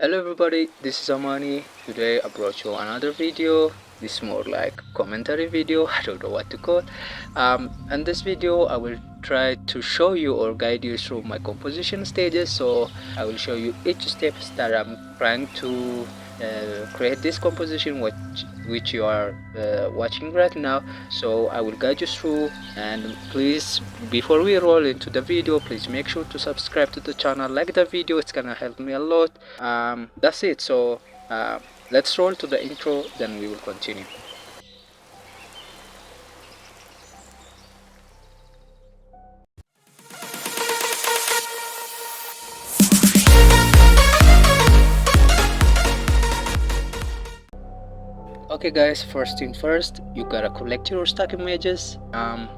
Hello everybody, this is Amani. Today I brought you another video. This is more like commentary video. I don't know what to call. In this video I will try to show you or guide you through my composition stages. So I will show you each steps that I'm trying to create this composition which you are watching right now. So I will guide you through, and please, before we roll into the video, please make sure to subscribe to the channel, like the video, it's gonna help me a lot. That's it. So let's roll to the intro, then we will continue. Okay guys, first thing first, you gotta collect your stock images.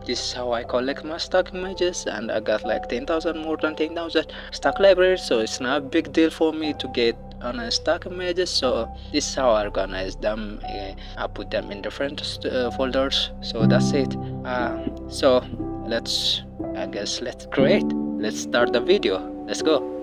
This is how I collect my stock images, and I got like 10,000, more than 10,000 stock libraries, so it's not a big deal for me to get on a stock images. So this is how I organize them. I put them in different folders. So that's it. So let's, I guess, let's create. Let's start the video. Let's go.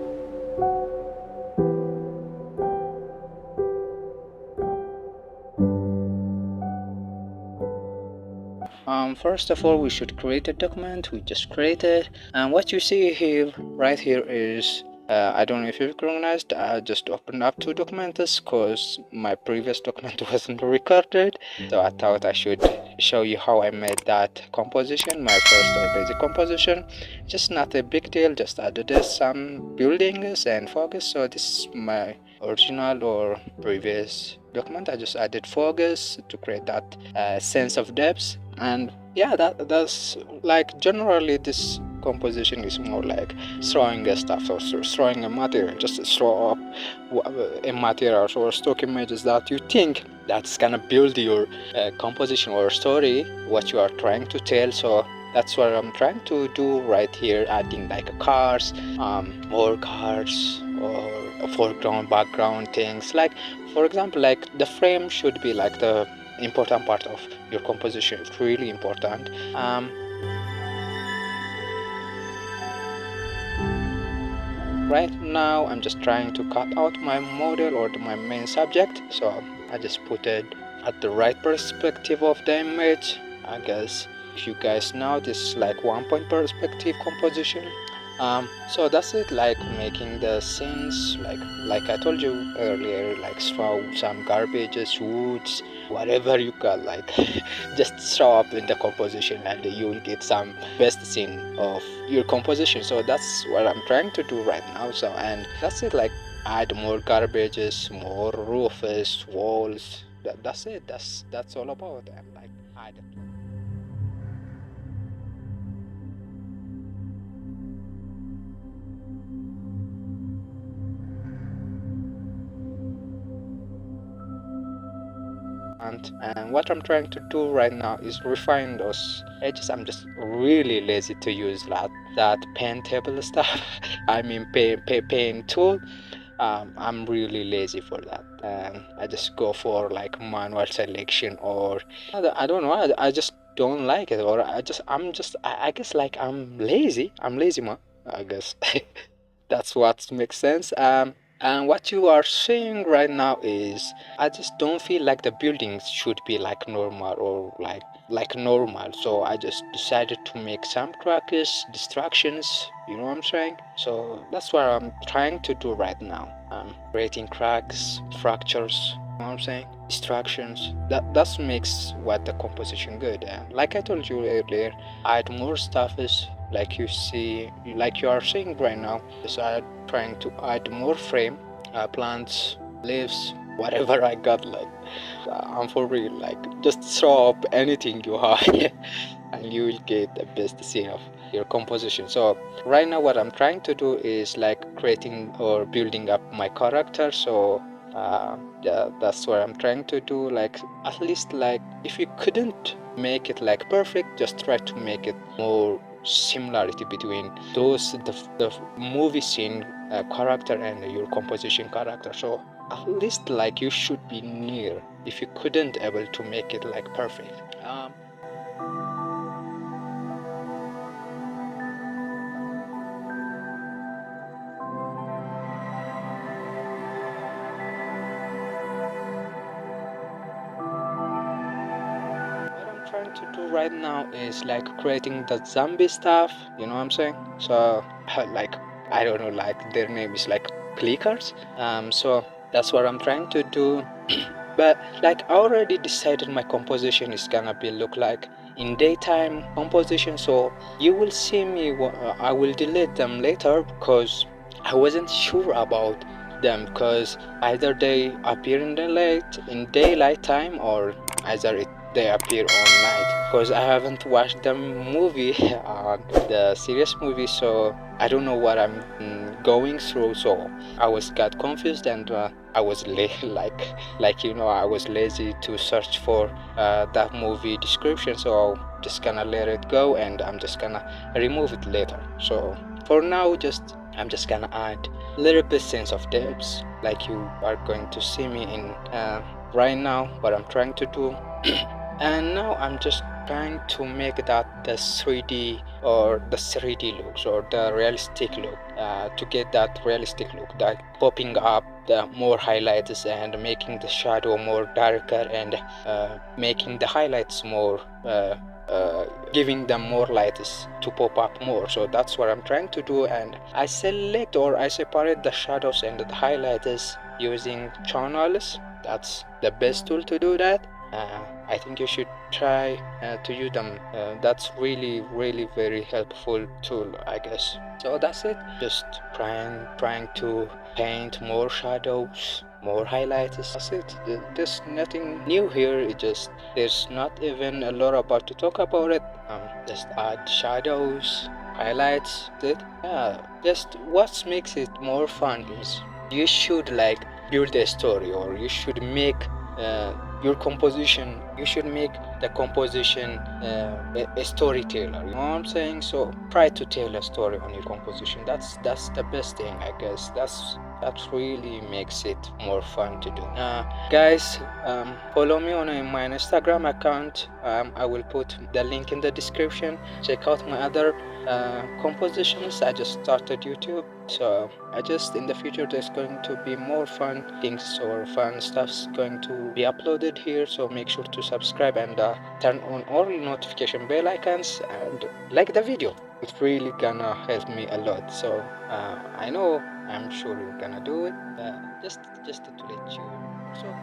First of all, we should create a document. We just created, and what you see here, right here, is I don't know if you recognized. I just opened up two documents because my previous document wasn't recorded, so I thought I should show you how I made that composition, my first or basic composition. Just not a big deal, just added some buildings and focus. So this is my original or previous document. I just added focus to create that sense of depth. And yeah, that's like, generally this composition is more like throwing a stuff or throwing a material, just throw up a material or stock images that you think that's gonna build your composition or story, what you are trying to tell. So that's what I'm trying to do right here, adding like cars, more cars, or a foreground, background things. Like, for example, like the frame should be like the important part of your composition. It's really important. Right now I'm just trying to cut out my model or my main subject, so I just put it at the right perspective of the image. I guess if you guys know, this is like 1 point perspective composition. So that's it, like making the scenes like I told you earlier, like throw some garbages, woods, whatever you got, like just throw up in the composition and you will get some best scene of your composition. So that's what I'm trying to do right now. So, and that's it, like add more garbages, more roofs, walls. That's it, that's all about. And like add. And what I'm trying to do right now is refine those edges. I'm just really lazy to use that pen table stuff. I mean pen tool. I'm really lazy for that, and I just go for like manual selection, or I don't know, I just don't like it, or I guess like I'm lazy man, I guess. That's what makes sense. And what you are seeing right now is, I just don't feel like the buildings should be like normal, or like normal. So I just decided to make some cracks, distractions. You know what I'm saying? So that's what I'm trying to do right now. I'm creating cracks, fractures. You know what I'm saying? Distractions. That makes what the composition good. And like I told you earlier, add more stuff is like you see, like you are seeing right now. So I'm trying to add more frame, plants, leaves, whatever I got. Like, I'm for real. Like, just throw up anything you have, and you will get the best scene of your composition. So right now, what I'm trying to do is like creating or building up my character. So yeah, that's what I'm trying to do. Like, at least, like, if you couldn't make it like perfect, just try to make it more similarity between the movie scene character and your composition character. So at least like you should be near, if you couldn't able to make it like perfect. trying to do right now is like creating the zombie stuff, you know what I'm saying? So like I don't know, like their name is like clickers. So that's what I'm trying to do. But like I already decided my composition is gonna be look like in daytime composition, so you will see me I will delete them later because I wasn't sure about them, because either they appear in the late in daylight time or either they appear on night, because I haven't watched the movie the serious movie, so I don't know what I'm going through. So I was got confused, and I was like I was lazy to search for that movie description, so I'm just gonna let it go and I'm just gonna remove it later. So for now, I'm just gonna add a little bit sense of depth, like you are going to see me in right now what I'm trying to do. And now I'm just trying to make that the 3D or the 3D looks or the realistic look, to get that realistic look, that popping up the more highlights and making the shadow more darker, and making the highlights more giving them more lights to pop up more. So that's what I'm trying to do, and I select or I separate the shadows and the highlights using channels. That's the best tool to do that. I think you should try to use them. That's really very helpful tool, I guess. So that's it. Just trying to paint more shadows, more highlights. That's it. There's nothing new here. It just there's not even a lot about to talk about it. Just add shadows, highlights. That's it. Yeah. Just what makes it more fun is you should like build a story, or you should make your composition, you should make the composition a storyteller, you know what I'm saying? So try to tell a story on your composition. That's the best thing, I guess. That really makes it more fun to do. Guys, follow me on my Instagram account. I will put the link in the description. Check out my other compositions. I just started YouTube, so I just in the future there's going to be more fun things or fun stuff's going to be uploaded here, so make sure to subscribe and turn on all notification bell icons and like the video. It's really gonna help me a lot. So I know, I'm sure you're gonna do it. Just to let you so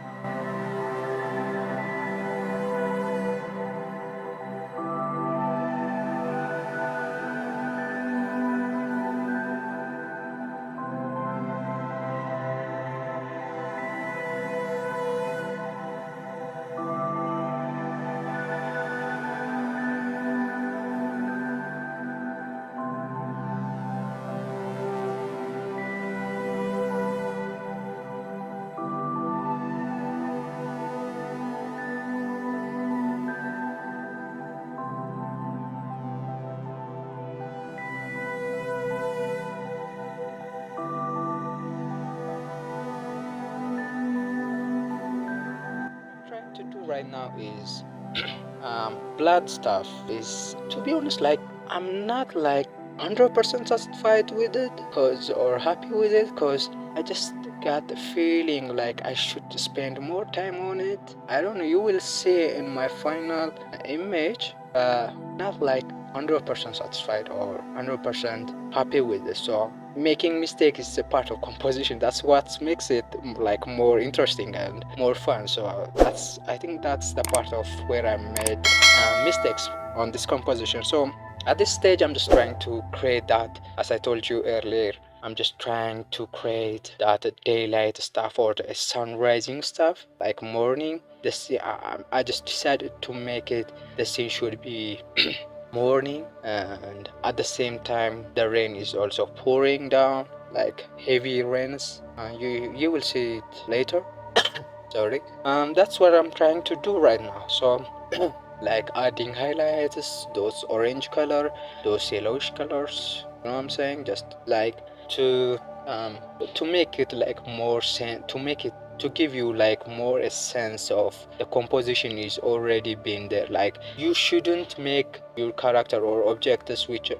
trying to do right now is blood stuff is, to be honest, like I'm not like 100% satisfied with it cause or happy with it, because I just got the feeling like I should spend more time on it. I don't know, you will see in my final image, not like 100% satisfied or 100% happy with it. So making mistakes is a part of composition. That's what makes it like more interesting and more fun. So that's, I think that's the part of where I made mistakes on this composition. So at this stage I'm just trying to create that, as I told you earlier, I'm just trying to create that daylight stuff or the sun rising stuff, like morning. I just decided to make it, the scene should be morning, and at the same time the rain is also pouring down, like heavy rains. You will see it later. Sorry. That's what I'm trying to do right now. So like adding highlights, those orange color, those yellowish colors, you know what I'm saying? Just like to um to make it like more to make it, to give you like more a sense of the composition is already been there. Like you shouldn't make your character or objects which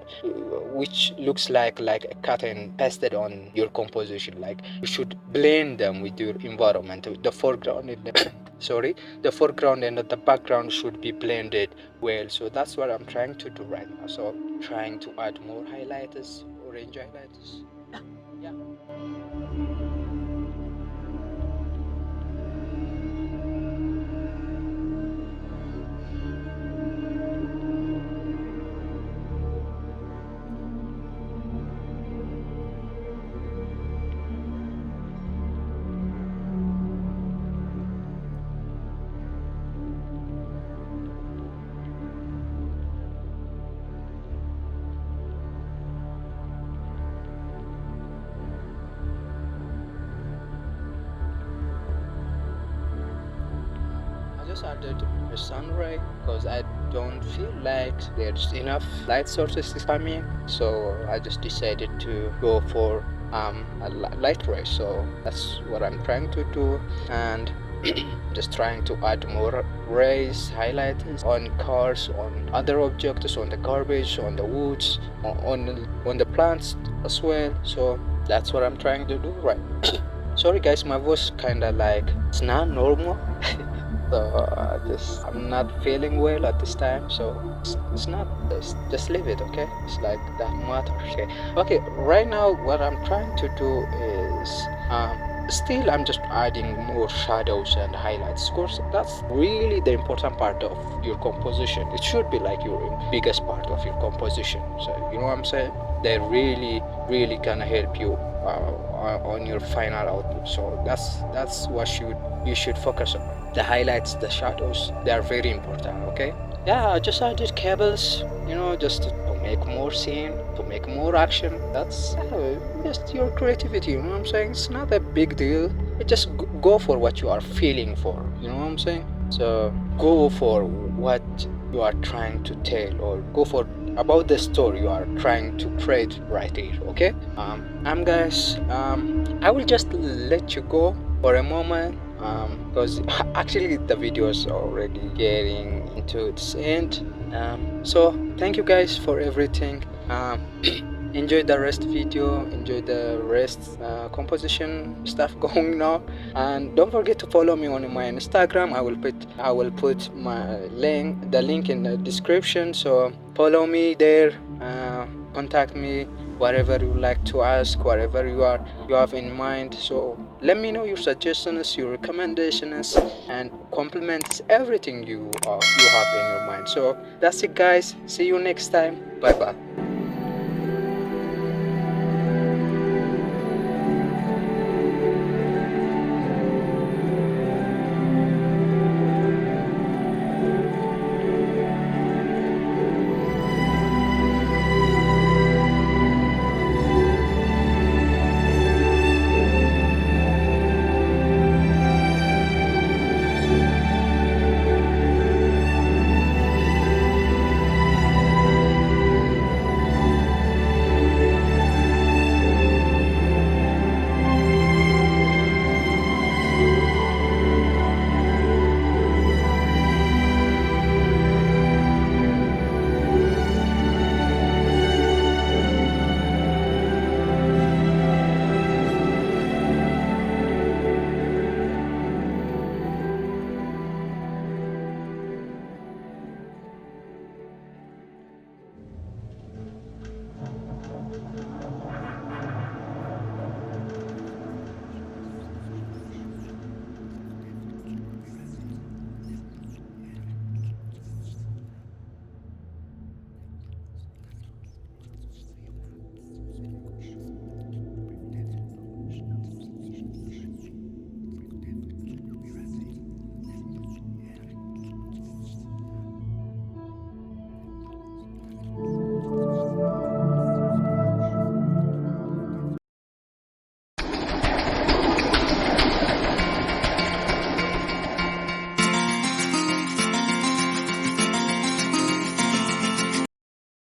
looks like a cut and pasted on your composition. Like you should blend them with your environment, the foreground in the sorry, the foreground and the background should be blended well. So that's what I'm trying to do right now. So trying to add more highlighters, orange highlighters. Yeah. I just added a sunray because I don't feel like there's enough light sources coming, so I just decided to go for a light ray. So that's what I'm trying to do, and just trying to add more rays, highlights on cars, on other objects, on the garbage, on the woods, on the plants as well. So that's what I'm trying to do right now. Sorry guys, my voice kinda like it's not normal. So I'm not feeling well at this time, so it's not just leave it, okay? It's like that matter. Okay, right now what I'm trying to do is still I'm just adding more shadows and highlights. Of course, that's really the important part of your composition. It should be like your biggest part of your composition. So you know what I'm saying? They really gonna help you on your final output. So that's what you should focus on. The highlights, the shadows, they are very important. Okay. Yeah, I just added cables, just to make more scene, to make more action. That's just your creativity, you know what I'm saying? It's not a big deal. You just go for what you are feeling for, you know what I'm saying? So go for what you are trying to tell, or go for about the story you are trying to create right here. Okay. Guys, I will just let you go for a moment, because actually the video is already getting into its end. So thank you guys for everything. Enjoy the rest video, enjoy the rest composition stuff going on, and don't forget to follow me on my Instagram. I will put the link in the description, so follow me there. Contact me whatever you like to ask, whatever you have in mind. So let me know your suggestions, your recommendations, and compliments, everything you have in your mind. So that's it guys, see you next time. Bye bye.